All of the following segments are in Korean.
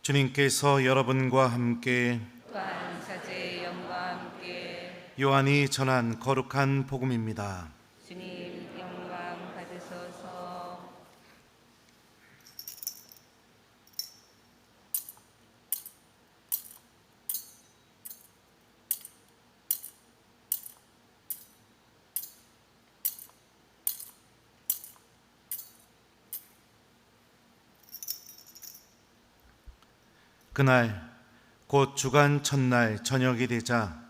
주님께서 여러분과 함께 또한 사제의 영과 함께 요한이 전한 거룩한 복음입니다. 주님 영광 받으소서. 그날 곧 주간 첫날 저녁이 되자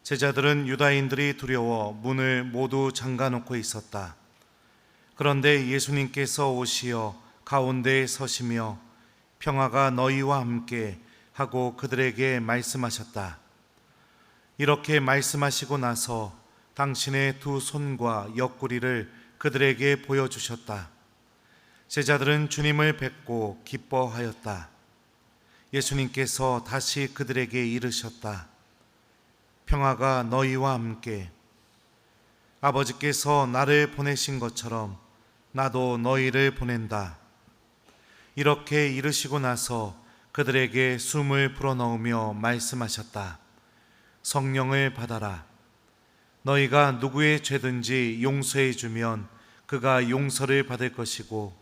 제자들은 유다인들이 두려워 문을 모두 잠가놓고 있었다. 그런데 예수님께서 오시어 가운데에 서시며 평화가 너희와 함께 하고 그들에게 말씀하셨다. 이렇게 말씀하시고 나서 당신의 두 손과 옆구리를 그들에게 보여주셨다. 제자들은 주님을 뵙고 기뻐하였다. 예수님께서 다시 그들에게 이르셨다. 평화가 너희와 함께. 아버지께서 나를 보내신 것처럼 나도 너희를 보낸다. 이렇게 이르시고 나서 그들에게 숨을 불어넣으며 말씀하셨다. 성령을 받아라. 너희가 누구의 죄든지 용서해 주면 그가 용서를 받을 것이고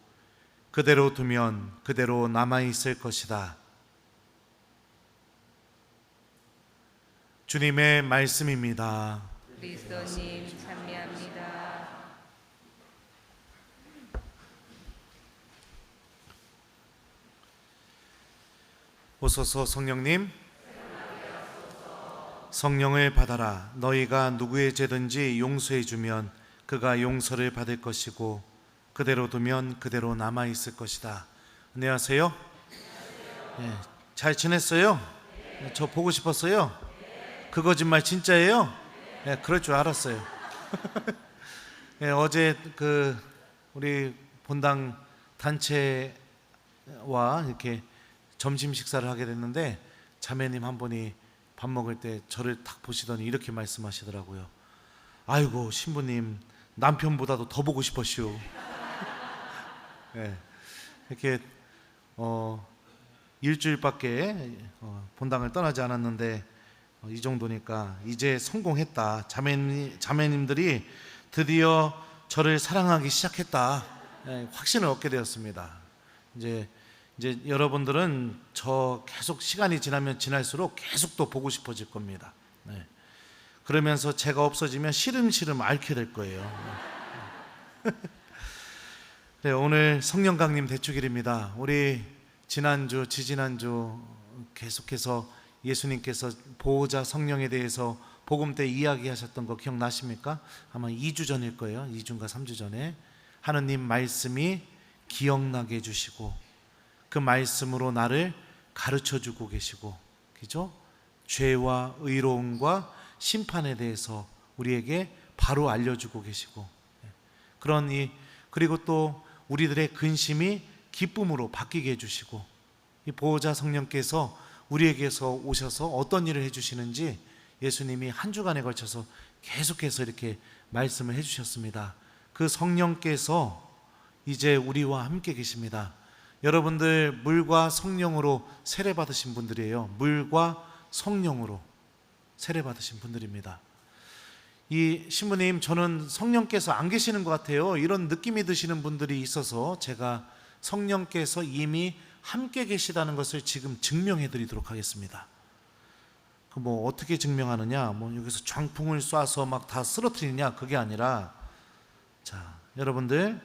그대로 두면 그대로 남아있을 것이다. 주님의 말씀입니다. 그리스도님 찬미합니다. 오소서 성령님, 성령을 받아라. 너희가 누구의 죄든지 용서해 주면 그가 용서를 받을 것이고 그대로 두면 그대로 남아있을 것이다. 안녕하세요. 네, 잘 지냈어요? 네, 저 보고 싶었어요. 그 거짓말 진짜예요? 네, 그럴 줄 알았어요. 네, 어제 우리 본당 단체와 이렇게 점심 식사를 하게 됐는데 자매님 한 분이 밥 먹을 때 저를 딱 보시더니 이렇게 말씀하시더라고요. 아이고 신부님 남편보다도 더 보고 싶었슈. 네, 이렇게 일주일밖에 본당을 떠나지 않았는데 이 정도니까 이제 성공했다. 자매님들이 드디어 저를 사랑하기 시작했다. 네, 확신을 얻게 되었습니다. 이제 여러분들은 저 계속 시간이 지나면 지날수록 계속 또 보고 싶어질 겁니다. 네. 그러면서 제가 없어지면 시름시름 앓게 될 거예요. 네, 오늘 성령강림 대축일입니다. 우리 지난주, 지지난주 계속해서 예수님께서 보호자 성령에 대해서 복음 때 이야기하셨던 거 기억나십니까? 아마 2주 전일 거예요. 2주인가 3주 전에 하느님 말씀이 기억나게 해주시고 그 말씀으로 나를 가르쳐주고 계시고, 그죠? 죄와 의로움과 심판에 대해서 우리에게 바로 알려주고 계시고, 그리고 또 우리들의 근심이 기쁨으로 바뀌게 해주시고, 이 보호자 성령께서 우리에게서 오셔서 어떤 일을 해주시는지 예수님이 한 주간에 걸쳐서 계속해서 이렇게 말씀을 해주셨습니다. 그 성령께서 이제 우리와 함께 계십니다. 여러분들 물과 성령으로 세례받으신 분들이에요. 물과 성령으로 세례받으신 분들입니다. 이 신부님, 저는 성령께서 안 계시는 것 같아요. 이런 느낌이 드시는 분들이 있어서 제가 성령께서 이미 함께 계시다는 것을 지금 증명해 드리도록 하겠습니다. 어떻게 증명하느냐? 여기서 장풍을 쏴서 막 다 쓰러뜨리느냐? 그게 아니라, 자, 여러분들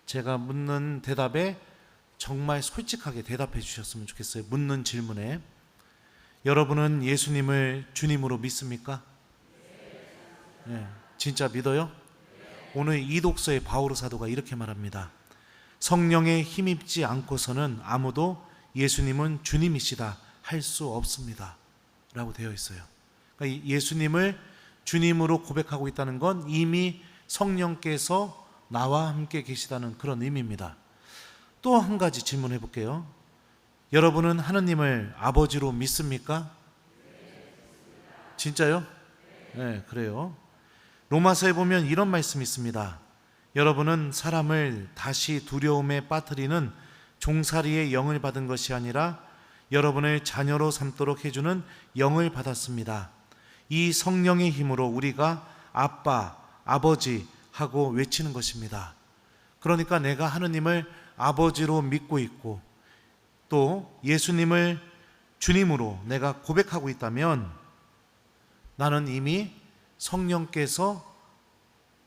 제가 묻는 대답에 정말 솔직하게 대답해 주셨으면 좋겠어요. 묻는 질문에 여러분은 예수님을 주님으로 믿습니까? 네, 진짜 믿어요? 오늘 이 독서의 바오로 사도가 이렇게 말합니다. 성령에 힘입지 않고서는 아무도 예수님은 주님이시다 할 수 없습니다 라고 되어 있어요. 그러니까 예수님을 주님으로 고백하고 있다는 건 이미 성령께서 나와 함께 계시다는 그런 의미입니다. 또 한 가지 질문해 볼게요. 여러분은 하느님을 아버지로 믿습니까? 진짜요? 네, 그래요. 로마서에 보면 이런 말씀이 있습니다. 여러분은 사람을 다시 두려움에 빠뜨리는 종살이의 영을 받은 것이 아니라 여러분을 자녀로 삼도록 해주는 영을 받았습니다. 이 성령의 힘으로 우리가 아빠, 아버지 하고 외치는 것입니다. 그러니까 내가 하느님을 아버지로 믿고 있고 또 예수님을 주님으로 내가 고백하고 있다면 나는 이미 성령께서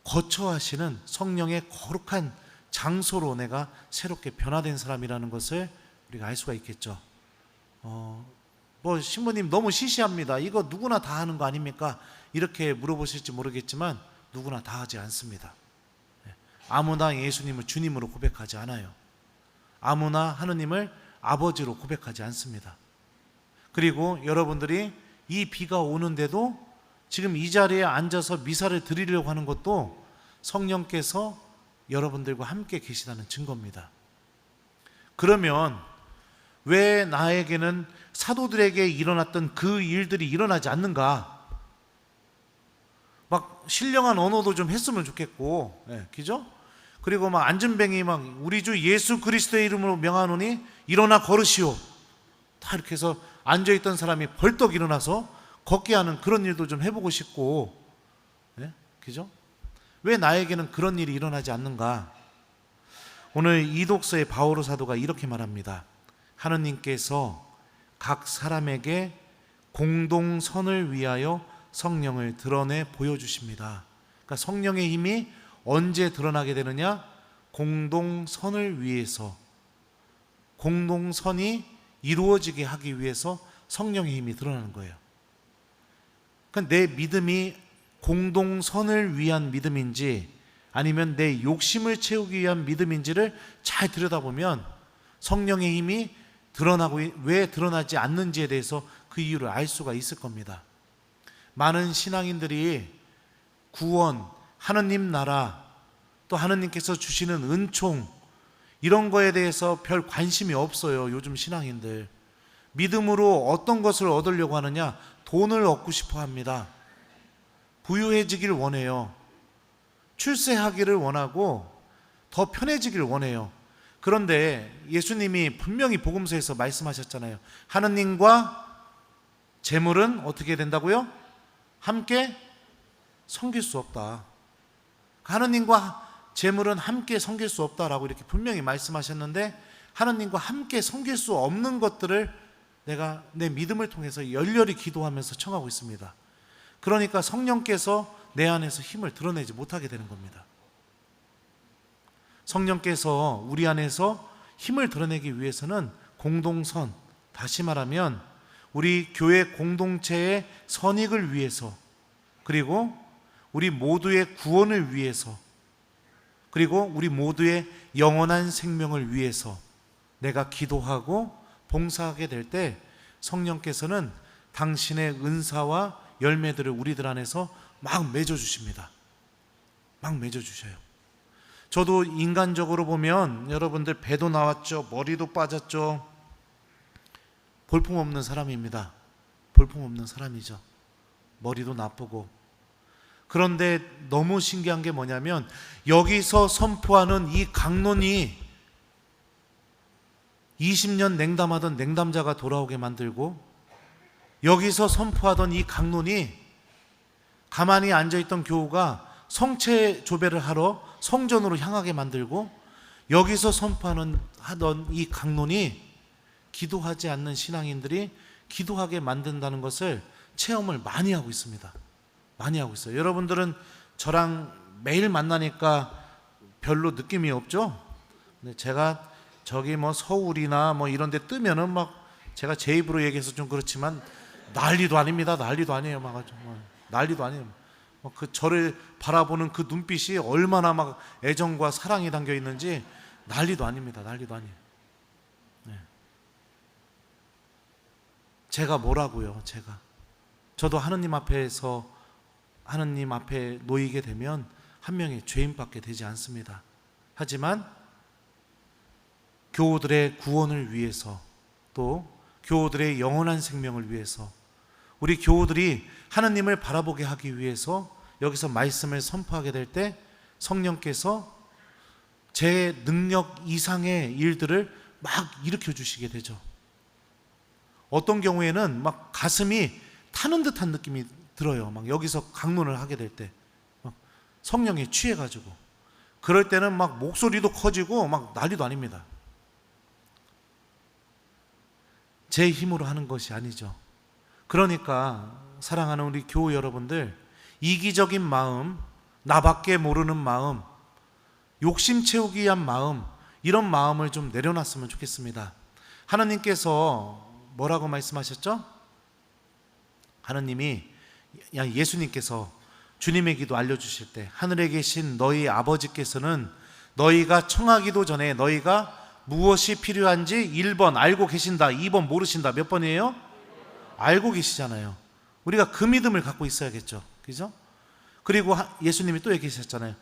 거처하시는 성령의 거룩한 장소로 내가 새롭게 변화된 사람이라는 것을 우리가 알 수가 있겠죠. 신부님 너무 시시합니다. 이거 누구나 다 하는 거 아닙니까? 이렇게 물어보실지 모르겠지만 누구나 다 하지 않습니다. 아무나 예수님을 주님으로 고백하지 않아요. 아무나 하느님을 아버지로 고백하지 않습니다. 그리고 여러분들이 이 비가 오는데도 지금 이 자리에 앉아서 미사를 드리려고 하는 것도 성령께서 여러분들과 함께 계시다는 증거입니다. 그러면 왜 나에게는 사도들에게 일어났던 그 일들이 일어나지 않는가? 막 신령한 언어도 좀 했으면 좋겠고, 그죠? 그리고 막 안전뱅이 막 우리 주 예수 그리스도의 이름으로 명하노니 일어나 걸으시오. 다 이렇게 해서 앉아있던 사람이 벌떡 일어나서 걷게 하는 그런 일도 좀 해보고 싶고, 그죠? 왜 나에게는 그런 일이 일어나지 않는가? 오늘 이 독서의 바오로 사도가 이렇게 말합니다. 하느님께서 각 사람에게 공동선을 위하여 성령을 드러내 보여주십니다. 그러니까 성령의 힘이 언제 드러나게 되느냐? 공동선을 위해서, 공동선이 이루어지게 하기 위해서 성령의 힘이 드러나는 거예요. 그러니까 내 믿음이 공동선을 위한 믿음인지 아니면 내 욕심을 채우기 위한 믿음인지를 잘 들여다보면 성령의 힘이 드러나고 왜 드러나지 않는지에 대해서 그 이유를 알 수가 있을 겁니다. 많은 신앙인들이 구원, 하느님 나라, 또 하느님께서 주시는 은총 이런 거에 대해서 별 관심이 없어요. 요즘 신앙인들 믿음으로 어떤 것을 얻으려고 하느냐? 돈을 얻고 싶어 합니다. 부유해지길 원해요. 출세하기를 원하고 더 편해지길 원해요. 그런데 예수님이 분명히 복음서에서 말씀하셨잖아요. 하느님과 재물은 어떻게 된다고요? 함께 섬길 수 없다. 하느님과 재물은 함께 섬길 수 없다라고 이렇게 분명히 말씀하셨는데 하느님과 함께 섬길 수 없는 것들을 내가 내 믿음을 통해서 열렬히 기도하면서 청하고 있습니다. 그러니까 성령께서 내 안에서 힘을 드러내지 못하게 되는 겁니다. 성령께서 우리 안에서 힘을 드러내기 위해서는 공동선, 다시 말하면 우리 교회 공동체의 선익을 위해서, 그리고 우리 모두의 구원을 위해서, 그리고 우리 모두의 영원한 생명을 위해서 내가 기도하고 봉사하게 될 때 성령께서는 당신의 은사와 열매들을 우리들 안에서 막 맺어주십니다. 막 맺어주셔요. 저도 인간적으로 보면 여러분들 배도 나왔죠. 머리도 빠졌죠. 볼품없는 사람입니다. 볼품없는 사람이죠. 머리도 나쁘고. 그런데 너무 신기한 게 뭐냐면 여기서 선포하는 이 강론이 20년 냉담하던 냉담자가 돌아오게 만들고 여기서 선포하던 이 강론이 가만히 앉아있던 교우가 성체 조배를 하러 성전으로 향하게 만들고 여기서 하던 이 강론이 기도하지 않는 신앙인들이 기도하게 만든다는 것을 체험을 많이 하고 있습니다. 많이 하고 있어요. 여러분들은 저랑 매일 만나니까 별로 느낌이 없죠? 근데 제가 저기 서울이나 이런 데 뜨면은 제가 제 입으로 얘기해서 좀 그렇지만 난리도 아닙니다. 난리도 아니에요. 난리도 아니에요. 그 저를 바라보는 그 눈빛이 얼마나 애정과 사랑이 담겨 있는지 난리도 아닙니다. 난리도 아니에요. 제가 뭐라고요? 저도 하느님 앞에서 하느님 앞에 놓이게 되면 한 명의 죄인밖에 되지 않습니다. 하지만 교우들의 구원을 위해서 또 교우들의 영원한 생명을 위해서 우리 교우들이 하느님을 바라보게 하기 위해서 여기서 말씀을 선포하게 될 때 성령께서 제 능력 이상의 일들을 막 일으켜 주시게 되죠. 어떤 경우에는 막 가슴이 타는 듯한 느낌이 들어요. 막 여기서 강론을 하게 될 때 성령에 취해가지고, 그럴 때는 막 목소리도 커지고 막 난리도 아닙니다. 제 힘으로 하는 것이 아니죠. 그러니까 사랑하는 우리 교우 여러분들, 이기적인 마음, 나밖에 모르는 마음, 욕심 채우기 위한 마음, 이런 마음을 좀 내려놨으면 좋겠습니다. 하나님께서 뭐라고 말씀하셨죠? 하나님이, 예수님께서 주님의 기도 알려주실 때 하늘에 계신 너희 아버지께서는 너희가 청하기도 전에 너희가 무엇이 필요한지 1번 알고 계신다, 2번 모르신다. 몇 번이에요? 알고 계시잖아요. 우리가 그 믿음을 갖고 있어야겠죠. 그죠? 그리고 예수님이 또 얘기하셨잖아요.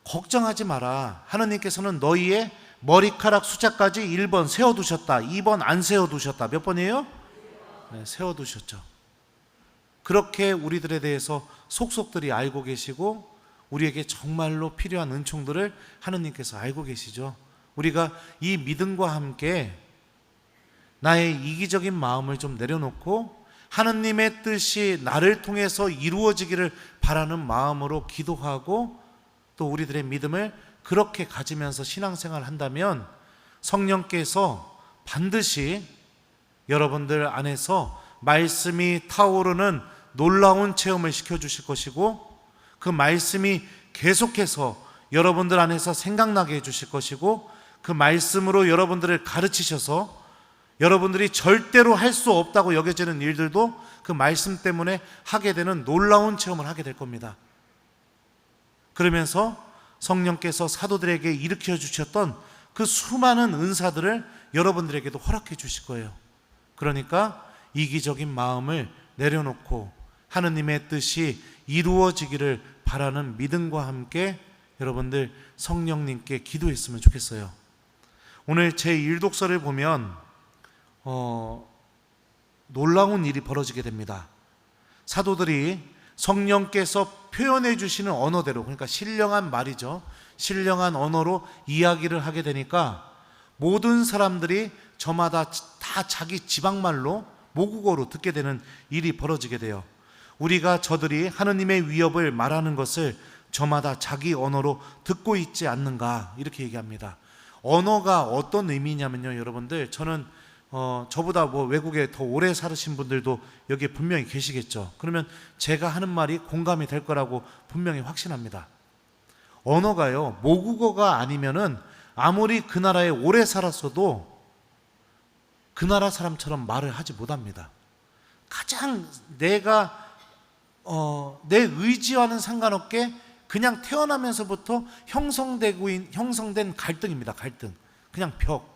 걱정하지 마라. 하나님께서는 너희의 머리카락 숫자까지 1번 세워두셨다, 2번 안 세워두셨다. 몇 번이에요? 네, 세워두셨죠. 그렇게 우리들에 대해서 속속들이 알고 계시고 우리에게 정말로 필요한 은총들을 하느님께서 알고 계시죠. 우리가 이 믿음과 함께 나의 이기적인 마음을 좀 내려놓고 하느님의 뜻이 나를 통해서 이루어지기를 바라는 마음으로 기도하고 또 우리들의 믿음을 그렇게 가지면서 신앙생활을 한다면 성령께서 반드시 여러분들 안에서 말씀이 타오르는 놀라운 체험을 시켜주실 것이고, 그 말씀이 계속해서 여러분들 안에서 생각나게 해주실 것이고, 그 말씀으로 여러분들을 가르치셔서 여러분들이 절대로 할 수 없다고 여겨지는 일들도 그 말씀 때문에 하게 되는 놀라운 체험을 하게 될 겁니다. 그러면서 성령께서 사도들에게 일으켜 주셨던 그 수많은 은사들을 여러분들에게도 허락해 주실 거예요. 그러니까 이기적인 마음을 내려놓고 하느님의 뜻이 이루어지기를 바라는 믿음과 함께 여러분들 성령님께 기도했으면 좋겠어요. 오늘 제1독서를 보면 놀라운 일이 벌어지게 됩니다. 사도들이 성령께서 표현해 주시는 언어대로, 그러니까 신령한 말이죠, 신령한 언어로 이야기를 하게 되니까 모든 사람들이 저마다 다 자기 지방말로 모국어로 듣게 되는 일이 벌어지게 돼요. 우리가 저들이 하느님의 위협을 말하는 것을 저마다 자기 언어로 듣고 있지 않는가, 이렇게 얘기합니다. 언어가 어떤 의미냐면요, 여러분들, 저는 저보다 외국에 더 오래 살으신 분들도 여기에 분명히 계시겠죠. 그러면 제가 하는 말이 공감이 될 거라고 분명히 확신합니다. 언어가요, 모국어가 아니면은 아무리 그 나라에 오래 살았어도 그 나라 사람처럼 말을 하지 못합니다. 가장 내가 내 의지와는 상관없게 그냥 태어나면서부터 형성된 갈등입니다. 갈등. 그냥 벽.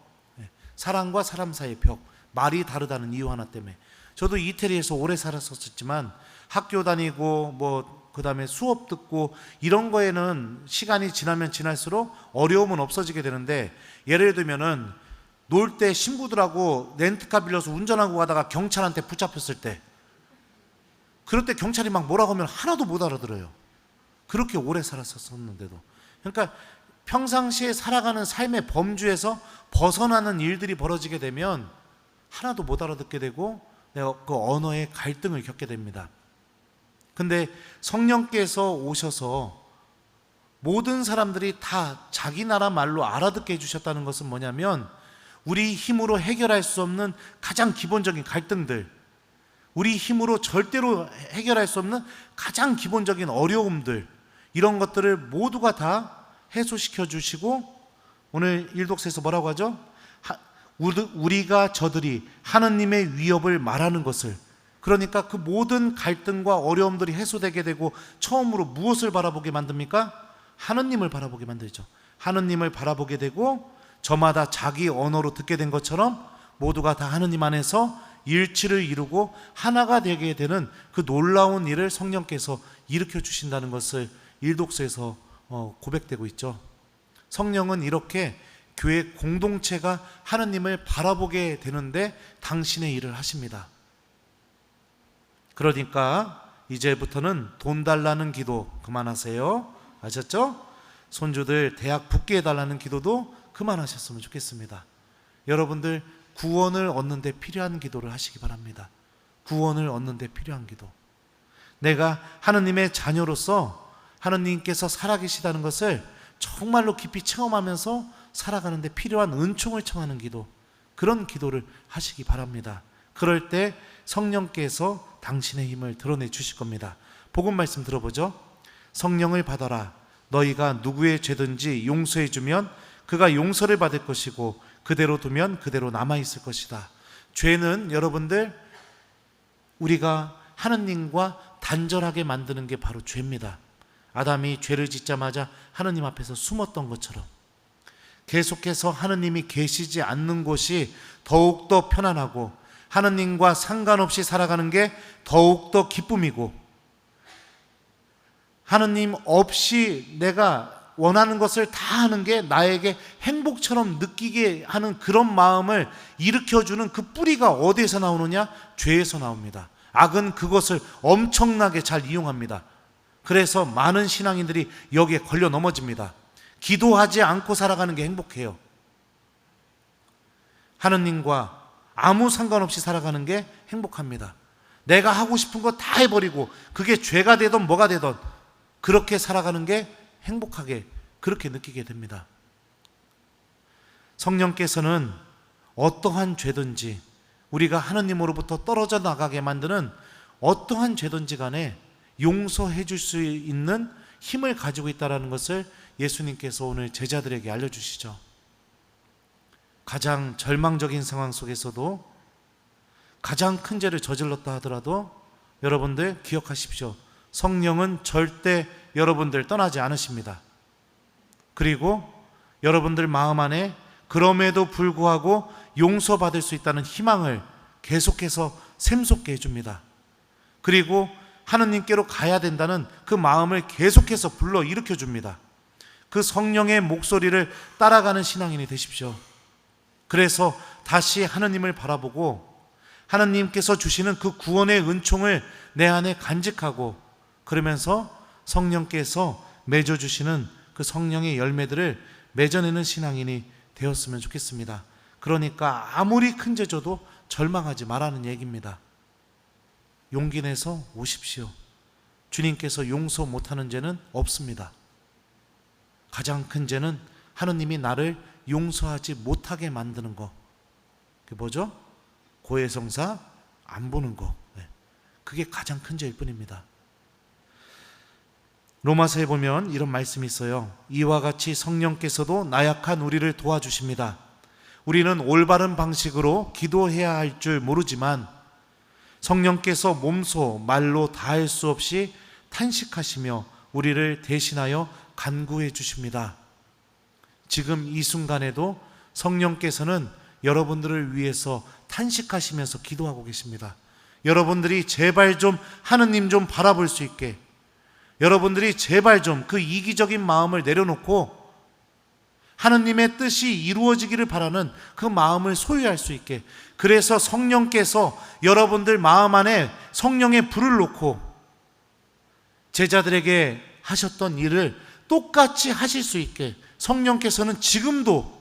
사람과 사람 사이의 벽. 말이 다르다는 이유 하나 때문에. 저도 이태리에서 오래 살았었지만 학교 다니고 그 다음에 수업 듣고 이런 거에는 시간이 지나면 지날수록 어려움은 없어지게 되는데, 예를 들면은 놀 때 친구들하고 렌트카 빌려서 운전하고 가다가 경찰한테 붙잡혔을 때, 그럴 때 경찰이 막 뭐라고 하면 하나도 못 알아들어요. 그렇게 오래 살았었는데도. 그러니까 평상시에 살아가는 삶의 범주에서 벗어나는 일들이 벌어지게 되면 하나도 못 알아듣게 되고 내가 그 언어의 갈등을 겪게 됩니다. 근데 성령께서 오셔서 모든 사람들이 다 자기 나라 말로 알아듣게 해주셨다는 것은 뭐냐면, 우리 힘으로 해결할 수 없는 가장 기본적인 갈등들, 우리 힘으로 절대로 해결할 수 없는 가장 기본적인 어려움들, 이런 것들을 모두가 다 해소시켜 주시고, 오늘 일독서에서 뭐라고 하죠? 우리가 저들이 하느님의 위협을 말하는 것을, 그러니까 그 모든 갈등과 어려움들이 해소되게 되고 처음으로 무엇을 바라보게 만듭니까? 하느님을 바라보게 만들죠. 하느님을 바라보게 되고 저마다 자기 언어로 듣게 된 것처럼 모두가 다 하느님 안에서 일치를 이루고 하나가 되게 되는 그 놀라운 일을 성령께서 일으켜 주신다는 것을 일독서에서 고백되고 있죠. 성령은 이렇게 교회 공동체가 하느님을 바라보게 되는데 당신의 일을 하십니다. 그러니까 이제부터는 돈 달라는 기도 그만하세요. 아셨죠? 손주들 대학 붙게 해달라는 기도도 그만하셨으면 좋겠습니다. 여러분들 구원을 얻는 데 필요한 기도를 하시기 바랍니다. 구원을 얻는 데 필요한 기도. 내가 하느님의 자녀로서 하느님께서 살아계시다는 것을 정말로 깊이 체험하면서 살아가는 데 필요한 은총을 청하는 기도, 그런 기도를 하시기 바랍니다. 그럴 때 성령께서 당신의 힘을 드러내 주실 겁니다. 복음 말씀 들어보죠. 성령을 받아라. 너희가 누구의 죄든지 용서해 주면 그가 용서를 받을 것이고 그대로 두면 그대로 남아있을 것이다. 죄는 여러분들, 우리가 하느님과 단절하게 만드는 게 바로 죄입니다. 아담이 죄를 짓자마자 하느님 앞에서 숨었던 것처럼 계속해서 하느님이 계시지 않는 곳이 더욱더 편안하고 하느님과 상관없이 살아가는 게 더욱더 기쁨이고, 하느님 없이 내가 원하는 것을 다 하는 게 나에게 행복처럼 느끼게 하는 그런 마음을 일으켜주는 그 뿌리가 어디에서 나오느냐? 죄에서 나옵니다. 악은 그것을 엄청나게 잘 이용합니다. 그래서 많은 신앙인들이 여기에 걸려 넘어집니다. 기도하지 않고 살아가는 게 행복해요. 하느님과 아무 상관없이 살아가는 게 행복합니다. 내가 하고 싶은 거 다 해버리고 그게 죄가 되든 뭐가 되든 그렇게 살아가는 게 행복하게 그렇게 느끼게 됩니다. 성령께서는 어떠한 죄든지, 우리가 하느님으로부터 떨어져 나가게 만드는 어떠한 죄든지 간에 용서해 줄 수 있는 힘을 가지고 있다는 것을 예수님께서 오늘 제자들에게 알려주시죠. 가장 절망적인 상황 속에서도 가장 큰 죄를 저질렀다 하더라도 여러분들 기억하십시오. 성령은 절대 여러분들 떠나지 않으십니다. 그리고 여러분들 마음 안에 그럼에도 불구하고 용서받을 수 있다는 희망을 계속해서 샘솟게 해줍니다. 그리고 하느님께로 가야 된다는 그 마음을 계속해서 불러 일으켜 줍니다. 그 성령의 목소리를 따라가는 신앙인이 되십시오. 그래서 다시 하느님을 바라보고 하느님께서 주시는 그 구원의 은총을 내 안에 간직하고, 그러면서 성령께서 맺어주시는 그 성령의 열매들을 맺어내는 신앙인이 되었으면 좋겠습니다. 그러니까 아무리 큰 죄져도 절망하지 말라는 얘기입니다. 용기 내서 오십시오. 주님께서 용서 못하는 죄는 없습니다. 가장 큰 죄는 하느님이 나를 용서하지 못하게 만드는 거. 그게 뭐죠? 고해성사 안 보는 거. 그게 가장 큰 죄일 뿐입니다. 로마서에 보면 이런 말씀이 있어요. 이와 같이 성령께서도 나약한 우리를 도와주십니다. 우리는 올바른 방식으로 기도해야 할 줄 모르지만 성령께서 몸소 말로 다할 수 없이 탄식하시며 우리를 대신하여 간구해 주십니다. 지금 이 순간에도 성령께서는 여러분들을 위해서 탄식하시면서 기도하고 계십니다. 여러분들이 제발 좀 하느님 좀 바라볼 수 있게, 여러분들이 제발 좀 그 이기적인 마음을 내려놓고 하느님의 뜻이 이루어지기를 바라는 그 마음을 소유할 수 있게, 그래서 성령께서 여러분들 마음 안에 성령의 불을 놓고 제자들에게 하셨던 일을 똑같이 하실 수 있게 성령께서는 지금도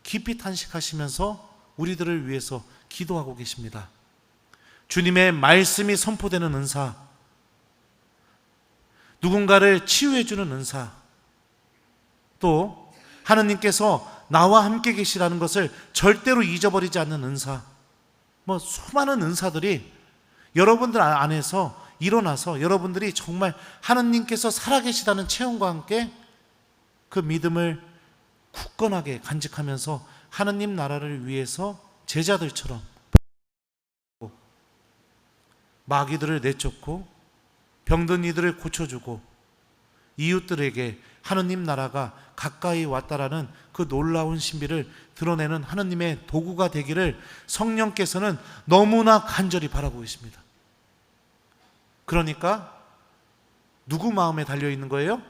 깊이 탄식하시면서 우리들을 위해서 기도하고 계십니다. 주님의 말씀이 선포되는 은사, 누군가를 치유해주는 은사, 또 하느님께서 나와 함께 계시라는 것을 절대로 잊어버리지 않는 은사, 수많은 은사들이 여러분들 안에서 일어나서 여러분들이 정말 하느님께서 살아계시다는 체험과 함께 그 믿음을 굳건하게 간직하면서 하느님 나라를 위해서 제자들처럼 마귀들을 내쫓고 병든 이들을 고쳐주고 이웃들에게 하느님 나라가 가까이 왔다라는 그 놀라운 신비를 드러내는 하느님의 도구가 되기를 성령께서는 너무나 간절히 바라고 계십니다. 그러니까 누구 마음에 달려있는 거예요?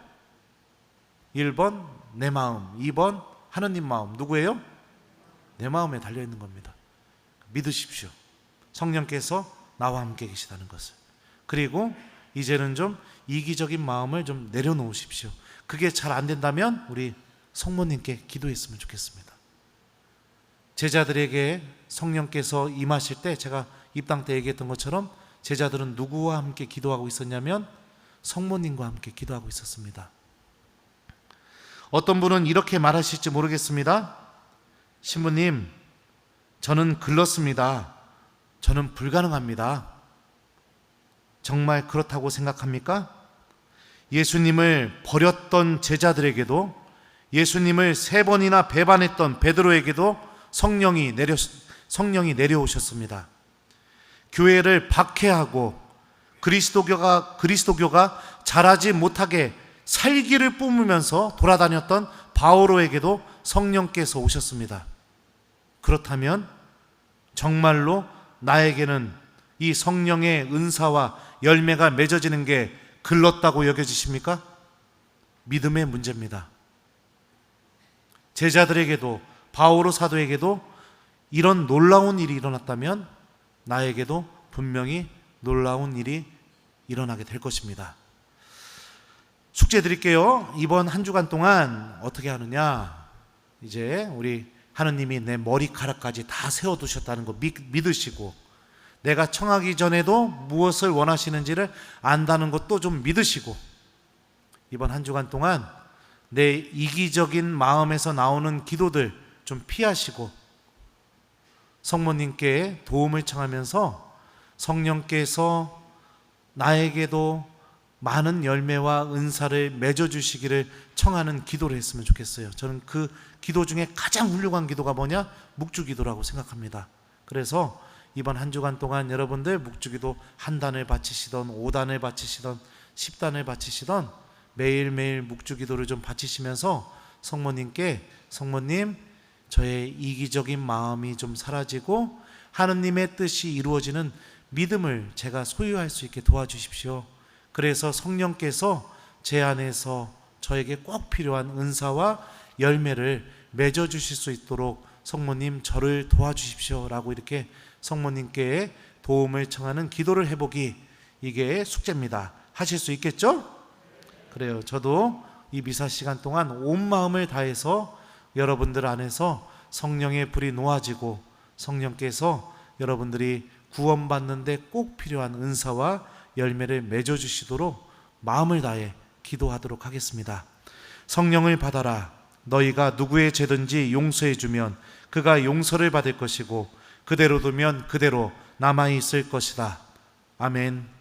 1번 내 마음, 2번 하느님 마음. 누구예요? 내 마음에 달려있는 겁니다. 믿으십시오. 성령께서 나와 함께 계시다는 것을. 그리고 이제는 좀 이기적인 마음을 좀 내려놓으십시오. 그게 잘 안 된다면 우리 성모님께 기도했으면 좋겠습니다. 제자들에게 성령께서 임하실 때 제가 입당 때 얘기했던 것처럼 제자들은 누구와 함께 기도하고 있었냐면 성모님과 함께 기도하고 있었습니다. 어떤 분은 이렇게 말하실지 모르겠습니다. 신부님, 저는 글렀습니다. 저는 불가능합니다. 정말 그렇다고 생각합니까? 예수님을 버렸던 제자들에게도, 예수님을 3번이나 배반했던 베드로에게도 성령이 내려오셨습니다. 교회를 박해하고 그리스도교가 자라지 못하게 살기를 뿜으면서 돌아다녔던 바오로에게도 성령께서 오셨습니다. 그렇다면 정말로 나에게는 이 성령의 은사와 열매가 맺어지는 게 글렀다고 여겨지십니까? 믿음의 문제입니다. 제자들에게도 바오로 사도에게도 이런 놀라운 일이 일어났다면 나에게도 분명히 놀라운 일이 일어나게 될 것입니다. 숙제 드릴게요. 이번 한 주간 동안 어떻게 하느냐, 이제 우리 하느님이 내 머리카락까지 다 세워두셨다는 거 믿으시고, 내가 청하기 전에도 무엇을 원하시는지를 안다는 것도 좀 믿으시고, 이번 한 주간 동안 내 이기적인 마음에서 나오는 기도들 좀 피하시고 성모님께 도움을 청하면서 성령께서 나에게도 많은 열매와 은사를 맺어주시기를 청하는 기도를 했으면 좋겠어요. 저는 그 기도 중에 가장 훌륭한 기도가 뭐냐? 묵주기도라고 생각합니다. 그래서 이번 한 주간 동안 여러분들 묵주기도 한 단을 바치시던 5단을 바치시던 10단을 바치시던 매일매일 묵주기도를 좀 바치시면서 성모님께, 성모님, 저의 이기적인 마음이 좀 사라지고 하느님의 뜻이 이루어지는 믿음을 제가 소유할 수 있게 도와주십시오. 그래서 성령께서 제 안에서 저에게 꼭 필요한 은사와 열매를 맺어주실 수 있도록 성모님 저를 도와주십시오 라고 이렇게 성모님께 도움을 청하는 기도를 해보기, 이게 숙제입니다. 하실 수 있겠죠? 그래요. 저도 이 미사 시간 동안 온 마음을 다해서 여러분들 안에서 성령의 불이 놓아지고 성령께서 여러분들이 구원받는데 꼭 필요한 은사와 열매를 맺어주시도록 마음을 다해 기도하도록 하겠습니다. 성령을 받아라. 너희가 누구의 죄든지 용서해 주면 그가 용서를 받을 것이고 그대로 두면 그대로 남아있을 것이다. 아멘.